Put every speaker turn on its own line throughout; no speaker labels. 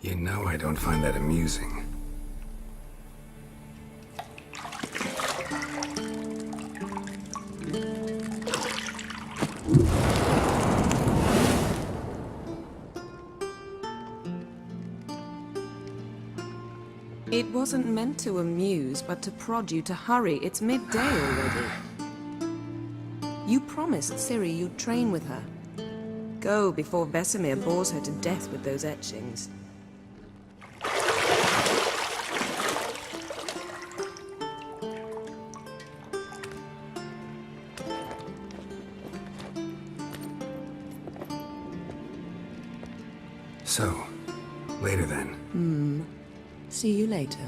You know I don't find that amusing.
It wasn't meant to amuse, but to prod you to hurry. It's midday already. You promised Ciri you'd train with her. Go before Vesemir bores her to death with those etchings.
So, later then.
See you later.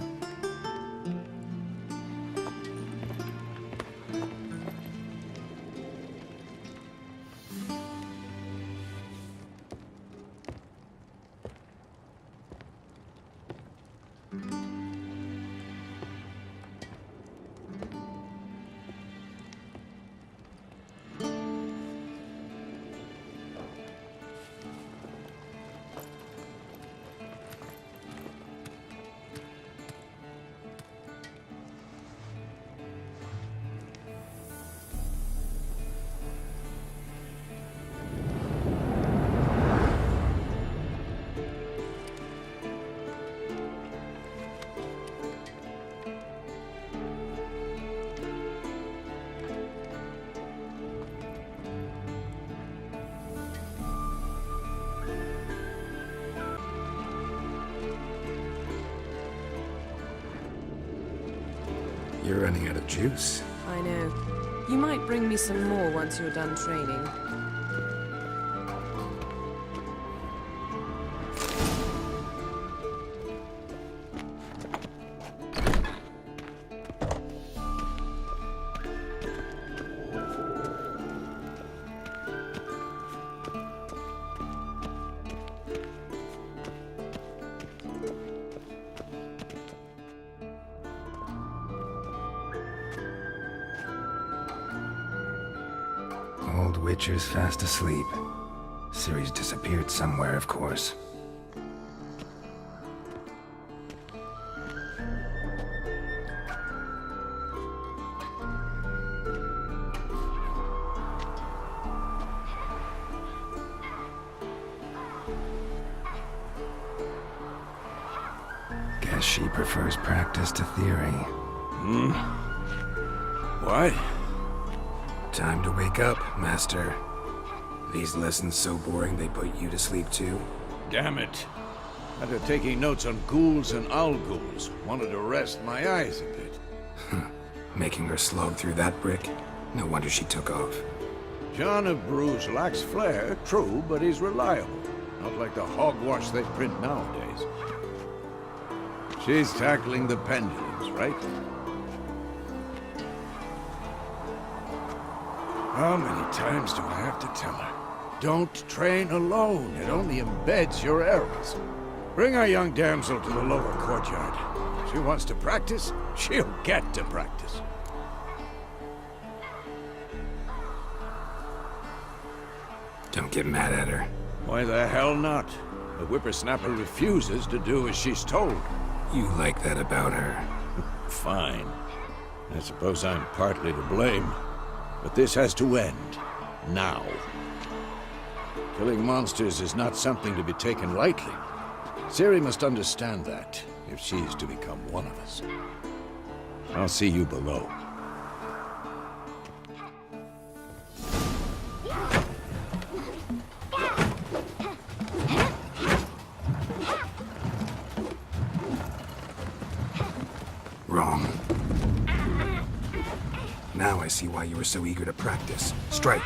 You're running out of juice.
I know. You might bring me some more once you're done training.
Old Witcher's fast asleep. Ciri's disappeared somewhere, of course. Guess she prefers practice to theory.
Why?
Time to wake up, Master. These lessons so boring they put you to sleep too?
Damn it. After taking notes on ghouls and owl-ghouls, wanted to rest my eyes a bit.
Making her slog through that brick? No wonder she took off.
John of Bruges lacks flair, true, but he's reliable. Not like the hogwash they print nowadays. She's tackling the pendulums, right? How many times do I have to tell her? Don't train alone. It only embeds your errors. Bring our young damsel to the lower courtyard. If she wants to practice, she'll get to practice.
Don't get mad at her.
Why the hell not? The whippersnapper refuses to do as she's told.
You like that about her.
Fine. I suppose I'm partly to blame. But this has to end. Now. Killing monsters is not something to be taken lightly. Ciri must understand that, if she is to become one of us. I'll see you below.
Wrong. Now I see why you were so eager to practice. Strike.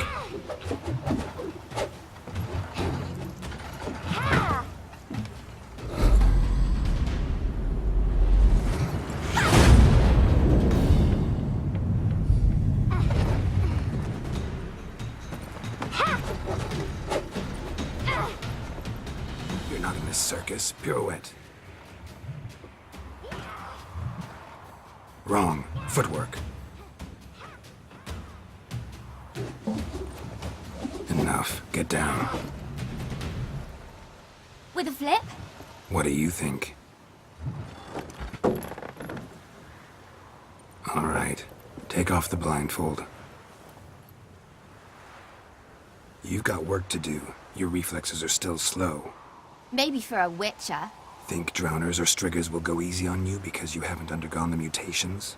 We're not in this circus. Pirouette. Wrong. Footwork. Enough. Get down.
With a flip?
What do you think? All right. Take off the blindfold. You've got work to do. Your reflexes are still slow.
Maybe for a witcher.
Think drowners or striggers will go easy on you because you haven't undergone the mutations?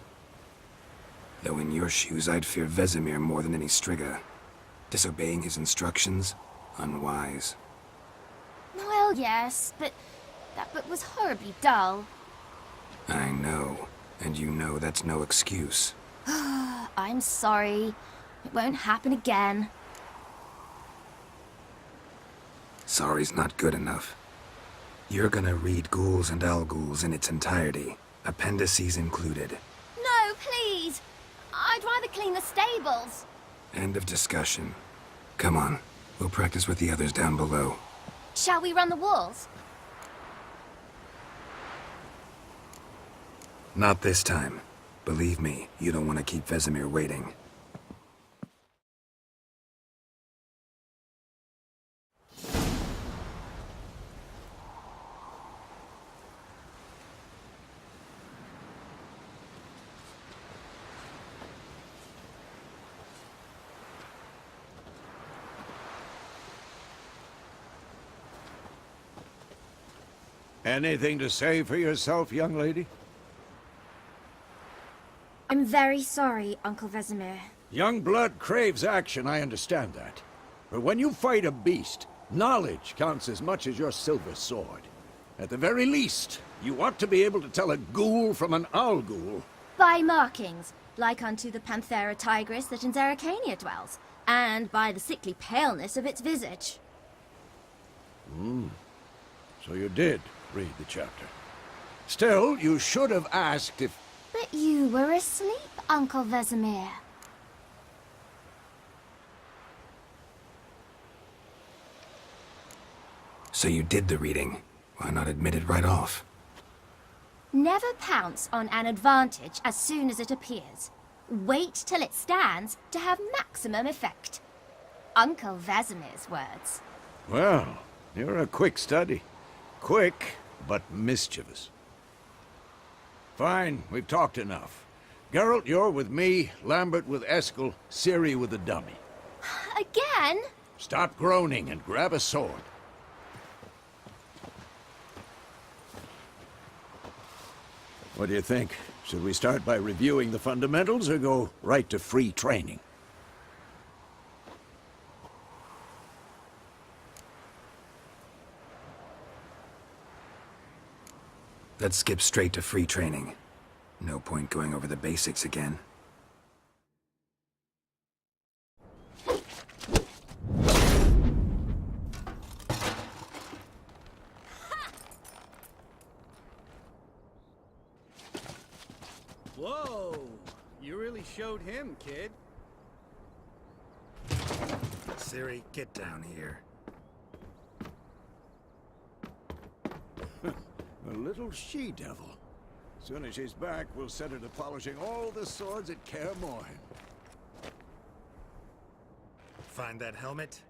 Though in your shoes, I'd fear Vesemir more than any strigger. Disobeying his instructions? Unwise.
Well, yes, but that book was horribly dull.
I know. And you know that's no excuse.
I'm sorry. It won't happen again.
Sorry's not good enough. You're gonna read Ghouls and Al-Ghouls in its entirety, appendices included.
No, please! I'd rather clean the stables.
End of discussion. Come on, we'll practice with the others down below.
Shall we run the walls?
Not this time. Believe me, you don't want to keep Vesemir waiting.
Anything to say for yourself, young lady?
I'm very sorry, Uncle Vesemir.
Young blood craves action, I understand that. But when you fight a beast, knowledge counts as much as your silver sword. At the very least, you ought to be able to tell a ghoul from an owl-ghoul.
By markings, like unto the Panthera tigris that in Zerrikania dwells, and by the sickly paleness of its visage.
So you did read the chapter. Still, you should have asked if...
But you were asleep, Uncle Vesemir.
So you did the reading. Why not admit it right off?
Never pounce on an advantage as soon as it appears. Wait till it stands to have maximum effect. Uncle Vesemir's words.
Well, you're a quick study. Quick, but mischievous. Fine, we've talked enough. Geralt, you're with me, Lambert with Eskel, Ciri with the dummy.
Again?
Stop groaning and grab a sword. What do you think? Should we start by reviewing the fundamentals or go right to free training?
Let's skip straight to free training. No point going over the basics again.
Whoa! You really showed him, kid.
Ciri, get down here.
A little she-devil. Soon as she's back, we'll set her to polishing all the swords at Kaer Morhen.
Find that helmet?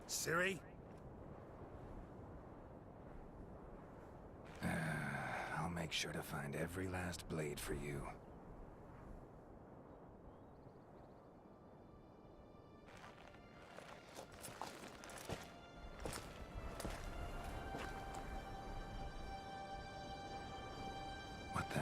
Ciri? I'll make sure to find every last blade for you. What the?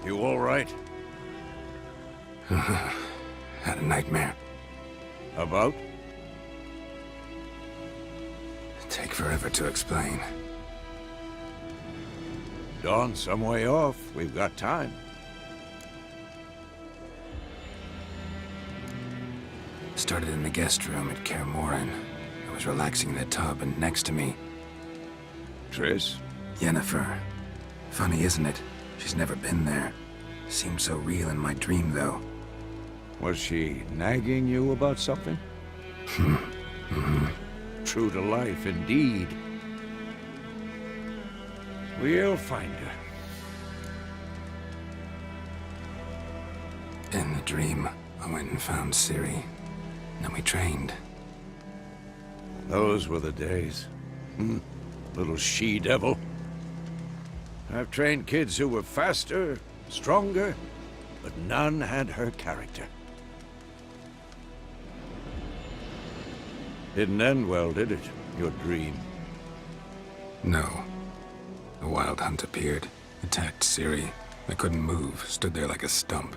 You all right?
Had a nightmare.
About?
Take forever to explain.
Dawn's some way off. We've got time.
Started in the guest room at Kaer Morhen. I was relaxing in the tub, and next to me,
Triss?
Yennefer. Funny, isn't it? She's never been there. Seemed so real in my dream, though.
Was she nagging you about something? True to life, indeed. We'll find her.
In the dream, I went and found Ciri. Then we trained.
Those were the days. Little she-devil. I've trained kids who were faster, stronger, but none had her character. Didn't end well, did it? Your dream?
No. The Wild Hunt appeared, attacked Ciri. I couldn't move, stood there like a stump.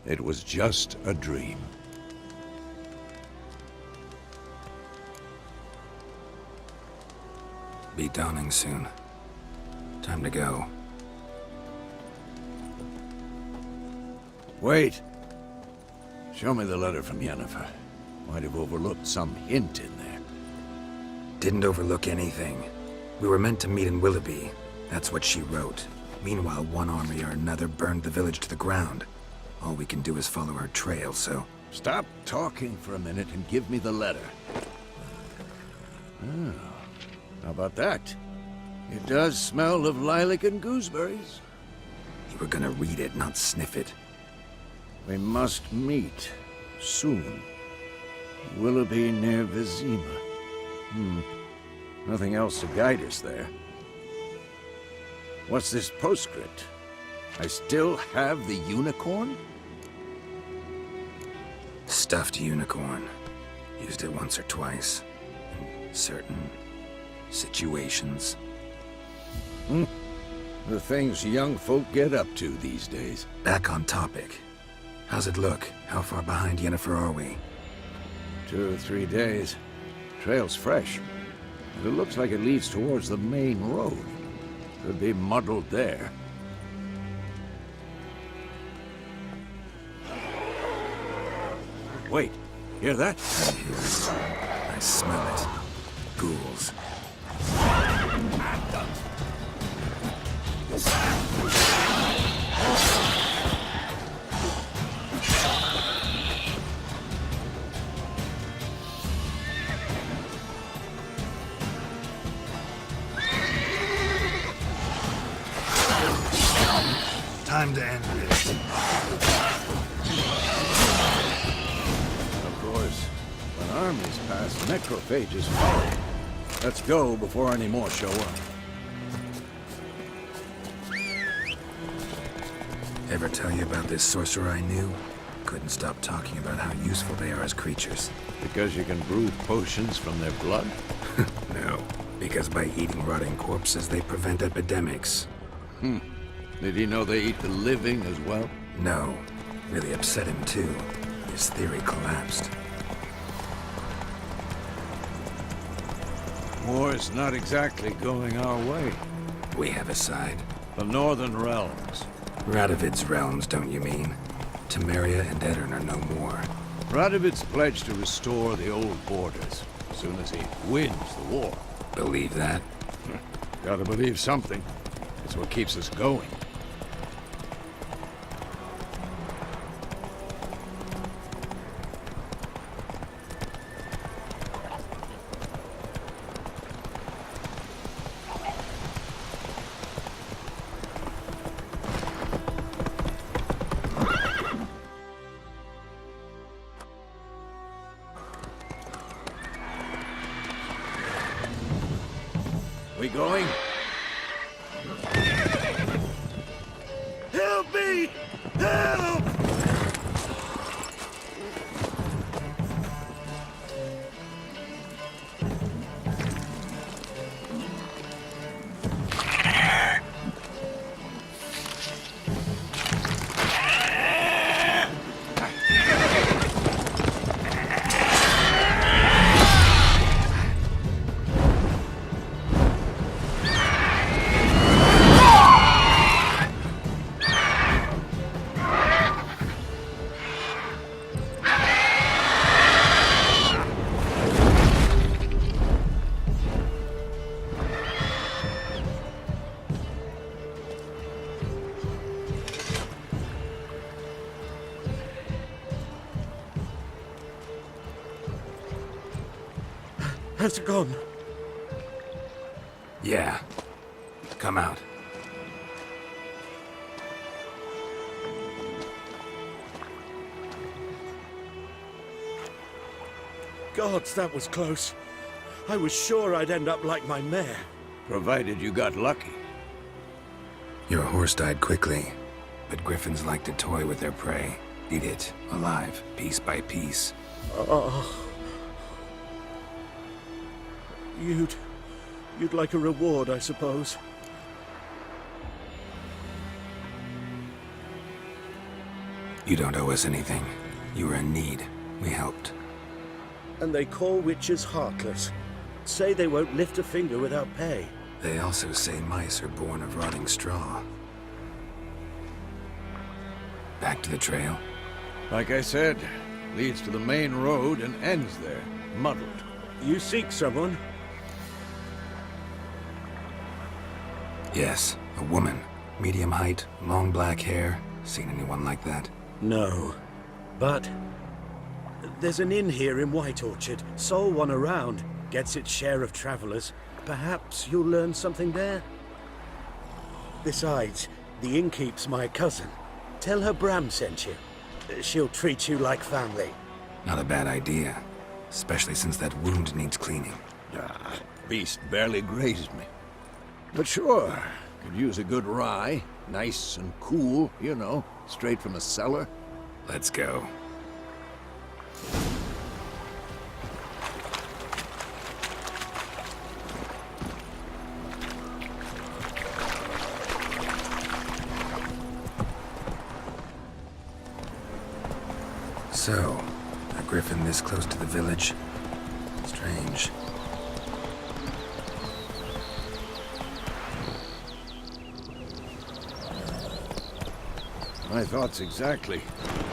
It was just a dream.
Be dawning soon. Time to go.
Wait. Show me the letter from Yennefer. Might have overlooked some hint in there.
Didn't overlook anything. We were meant to meet in Willoughby. That's what she wrote. Meanwhile, one army or another burned the village to the ground. All we can do is follow her trail, so...
Stop talking for a minute and give me the letter. Oh, how about that? It does smell of lilac and gooseberries.
You were gonna read it, not sniff it.
We must meet soon. Willoughby near Vizima. Nothing else to guide us there. What's this postscript? I still have the unicorn?
Stuffed unicorn. Used it once or twice. In certain situations.
The things young folk get up to these days.
Back on topic. How's it look? How far behind Yennefer are we?
2 or 3 days. Trail's fresh. But it looks like it leads towards the main road. Could be muddled there. Wait, hear that?
I smell it. Ghouls. Time to end this.
Of course, when armies pass, necrophages follow. Let's go before any more show up.
Ever tell you about this sorcerer I knew? Couldn't stop talking about how useful they are as creatures.
Because you can brew potions from their blood?
No, because by eating rotting corpses, they prevent epidemics.
Did he know they eat the living as well?
No, really upset him too. His theory collapsed.
War's not exactly going our way.
We have a side.
The Northern Realms.
Radovid's realms, don't you mean? Temeria and Edirn are no more.
Radovid's pledged to restore the old borders as soon as he wins the war.
Believe that?
Gotta believe something. It's what keeps us going. We going? Help me! Help!
Has it gone?
Yeah. Come out.
Gods, that was close. I was sure I'd end up like my mare.
Provided you got lucky.
Your horse died quickly, but griffins like to toy with their prey. Eat it, alive, piece by piece.
Oh. You'd like a reward, I suppose.
You don't owe us anything. You were in need. We helped.
And they call witches heartless. Say they won't lift a finger without pay.
They also say mice are born of rotting straw. Back to the trail?
Like I said, leads to the main road and ends there, muddled.
You seek someone?
Yes, a woman. Medium height, long black hair. Seen anyone like that?
No. But there's an inn here in White Orchard. Sole one around. Gets its share of travelers. Perhaps you'll learn something there? Besides, the innkeep's my cousin. Tell her Bram sent you. She'll treat you like family.
Not a bad idea. Especially since that wound needs cleaning.
Ah, beast barely grazed me. But sure, could use a good rye. Nice and cool, you know, straight from a cellar.
Let's go. So, a griffin this close to the village? Strange.
My thoughts exactly.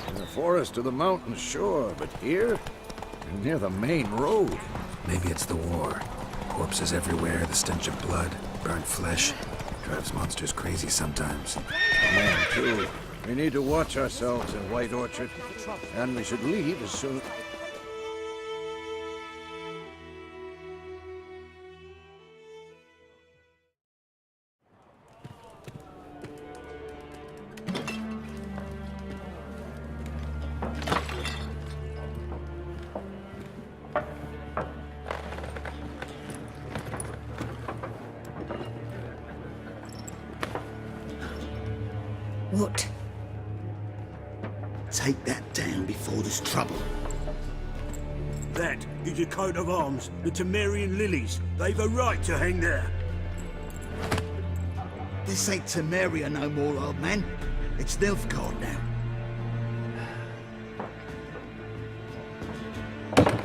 In the forest or the mountains, sure, but here? Near the main road.
Maybe it's the war. Corpses everywhere, the stench of blood, burnt flesh. Drives monsters crazy sometimes.
Man, too. We need to watch ourselves in White Orchard. And we should leave as soon...
What?
Take that down before there's trouble.
That is a coat of arms, the Temerian lilies. They've a right to hang there.
This ain't Temeria no more, old man. It's Nilfgaard now.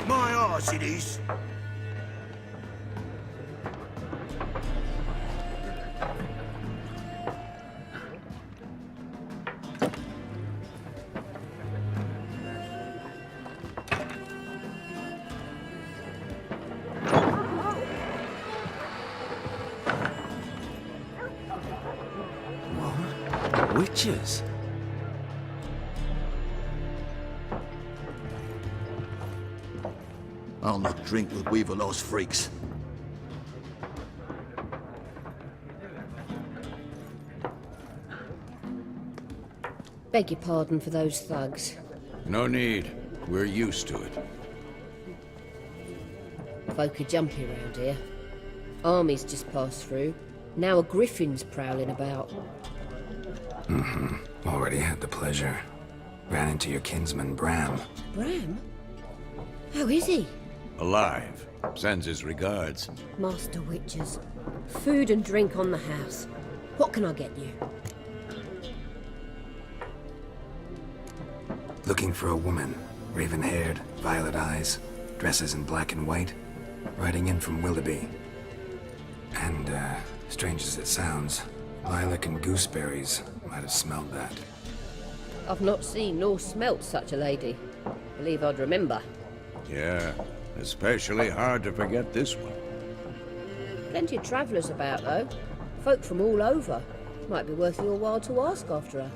My arse it is.
Witches?
I'll not drink with Weaver-lost freaks.
Beg your pardon for those thugs.
No need. We're used to it.
Folk are jumpy around here. Armies just passed through. Now a griffin's prowling about.
Already had the pleasure. Ran into your kinsman, Bram.
Bram? How is he?
Alive. Sends his regards.
Master Witches. Food and drink on the house. What can I get you?
Looking for a woman. Raven-haired, violet eyes, dresses in black and white. Riding in from Willoughby. And, strange as it sounds, lilac and gooseberries might have smelled that.
I've not seen nor smelt such a lady. Believe I'd remember.
Yeah, especially hard to forget this one.
Plenty of travellers about, though. Folk from all over. Might be worth your while to ask after her.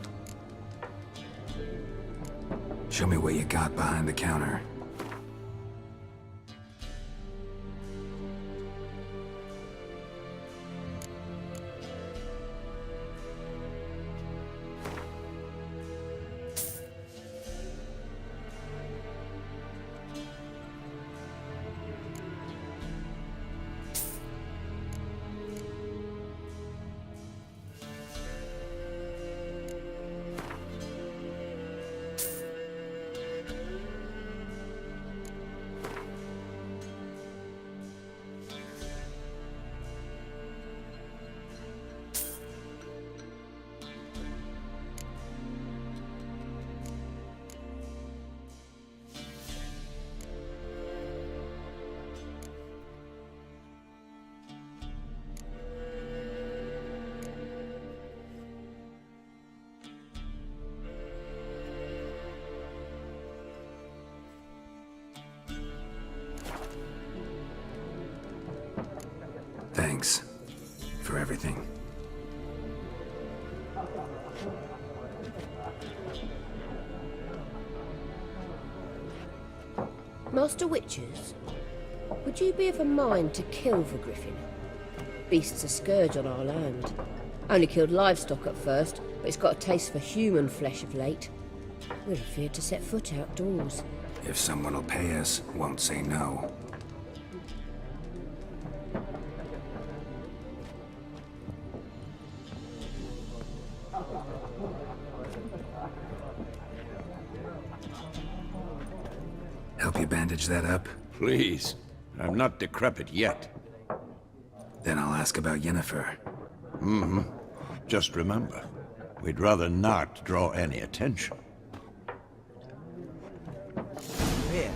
Show me what you got behind the counter. Thanks for everything.
Master Witchers, would you be of a mind to kill the griffin? Beast's a scourge on our land. Only killed livestock at first, but it's got a taste for human flesh of late. We're afeard to set foot outdoors.
If someone will pay us, won't say no. Help you bandage that up?
Please. I'm not decrepit yet.
Then I'll ask about Yennefer.
Just remember, we'd rather not draw any attention.
Here,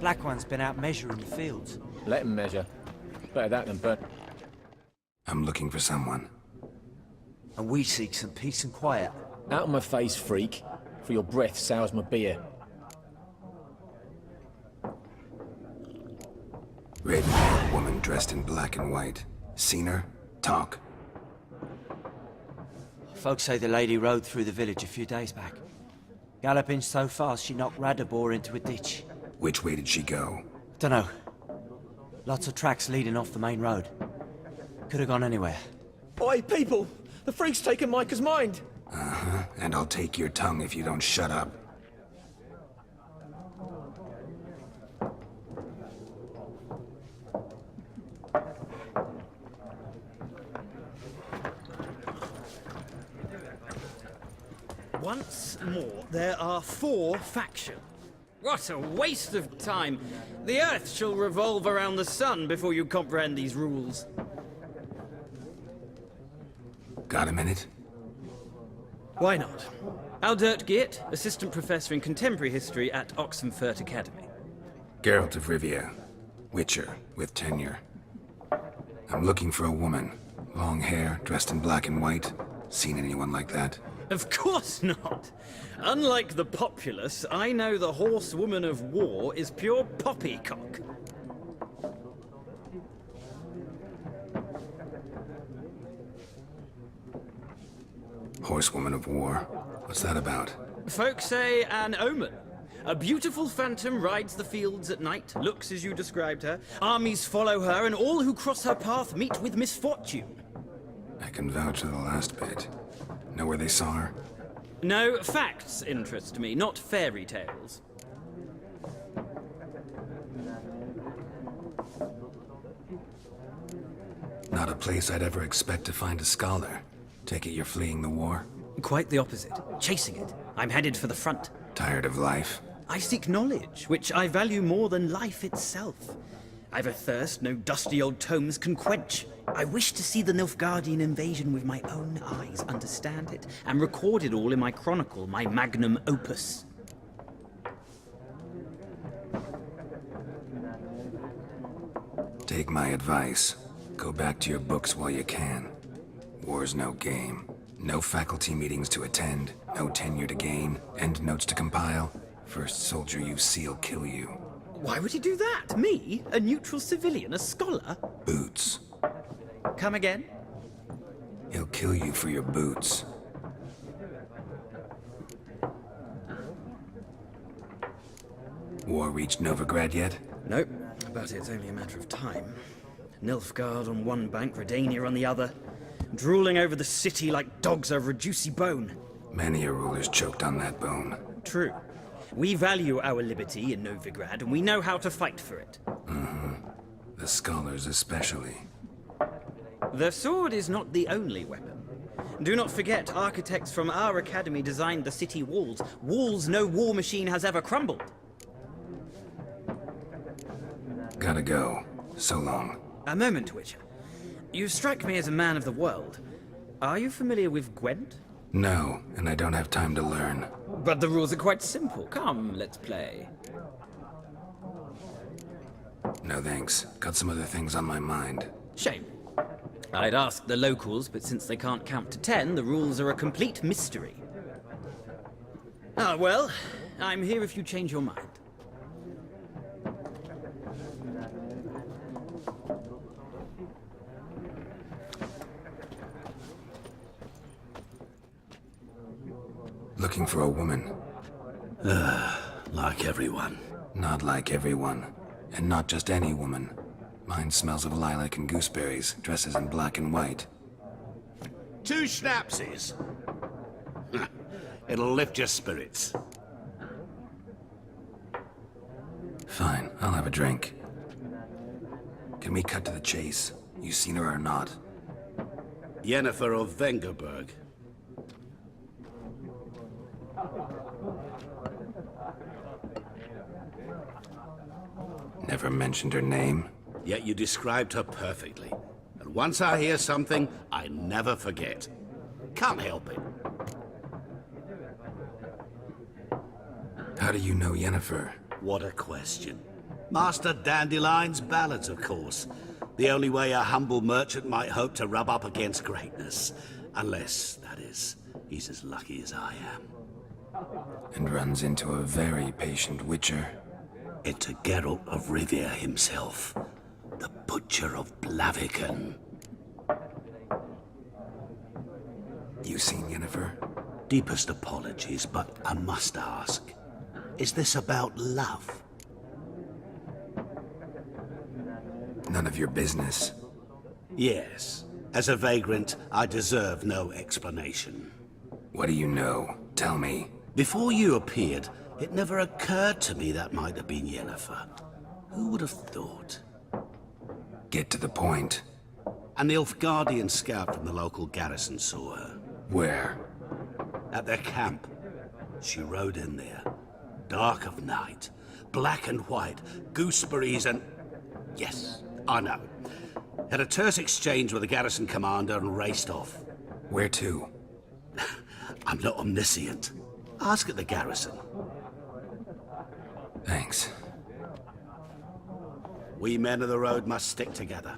Black One's been out measuring the fields.
Let him measure. Better that than burn.
I'm looking for someone.
And we seek some peace and quiet.
Out of my face, freak. For your breath sours my beer.
Raven-haired woman dressed in black and white. Seen her? Talk.
Folks say the lady rode through the village a few days back. Galloping so fast she knocked Radabor into a ditch.
Which way did she go?
Dunno. Lots of tracks leading off the main road. Could have gone anywhere.
Oi, people! The freak's taken Micah's mind!
Uh-huh. And I'll take your tongue if you don't shut up.
Once more, there are 4 factions. What a waste of time! The Earth shall revolve around the sun before you comprehend these rules.
Got a minute?
Why not? Aldert Geert, Assistant Professor in Contemporary History at Oxenfurt Academy.
Geralt of Rivia. Witcher, with tenure. I'm looking for a woman. Long hair, dressed in black and white. Seen anyone like that?
Of course not! Unlike the populace, I know the horsewoman of war is pure poppycock.
Horsewoman of war. What's that about?
Folk say an omen. A beautiful phantom rides the fields at night, looks as you described her. Armies follow her, and all who cross her path meet with misfortune.
I can vouch for the last bit. Know where they saw her?
No, facts interest me, not fairy tales.
Not a place I'd ever expect to find a scholar. Take it you're fleeing the war?
Quite the opposite. Chasing it. I'm headed for the front.
Tired of life?
I seek knowledge, which I value more than life itself. I've a thirst no dusty old tomes can quench. I wish to see the Nilfgaardian invasion with my own eyes, understand it, and record it all in my chronicle, my magnum opus.
Take my advice. Go back to your books while you can. War's no game. No faculty meetings to attend, no tenure to gain, end notes to compile. First soldier you see'll kill you.
Why would he do that? Me? A neutral civilian? A scholar?
Boots.
Come again?
He'll kill you for your boots. War reached Novigrad yet?
Nope, but it's only a matter of time. Nilfgaard on one bank, Redania on the other. Drooling over the city like dogs over a juicy bone.
Many a ruler's choked on that bone.
True. We value our liberty in Novigrad, and we know how to fight for it.
The scholars especially.
The sword is not the only weapon. Do not forget, architects from our academy designed the city walls. Walls no war machine has ever crumbled.
Gotta go. So long.
A moment, Witcher. You strike me as a man of the world. Are you familiar with Gwent?
No, and I don't have time to learn.
But the rules are quite simple. Come, let's play.
No thanks. Got some other things on my mind.
Shame. I'd ask the locals, but since they can't count to 10, the rules are a complete mystery. Ah, well, I'm here if you change your mind.
Looking for a woman.
Like everyone.
Not like everyone. And not just any woman. Mine smells of lilac and gooseberries, dresses in black and white.
2 schnapsies. It'll lift your spirits.
Fine, I'll have a drink. Can we cut to the chase? You seen her or not?
Yennefer of Vengerberg.
Never mentioned her name.
Yet you described her perfectly. And once I hear something, I never forget. Can't help it.
How do you know Yennefer?
What a question. Master Dandelion's ballads, of course. The only way a humble merchant might hope to rub up against greatness. Unless, that is, he's as lucky as I am.
And runs into a very patient witcher.
Into Geralt of Rivia himself. The Butcher of Blaviken.
You seen Yennefer?
Deepest apologies, but I must ask. Is this about love?
None of your business.
Yes. As a vagrant, I deserve no explanation.
What do you know? Tell me.
Before you appeared, it never occurred to me that might have been Yennefer. Who would have thought?
Get to the point.
An Nilfgaardian scout from the local garrison saw her.
Where?
At their camp. She rode in there. Dark of night. Black and white. Gooseberries and... Yes, I know. Had a terse exchange with the garrison commander and raced off.
Where to?
I'm not omniscient. Ask at the garrison.
Thanks.
We men of the road must stick together.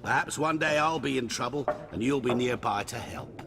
Perhaps one day I'll be in trouble and you'll be nearby to help.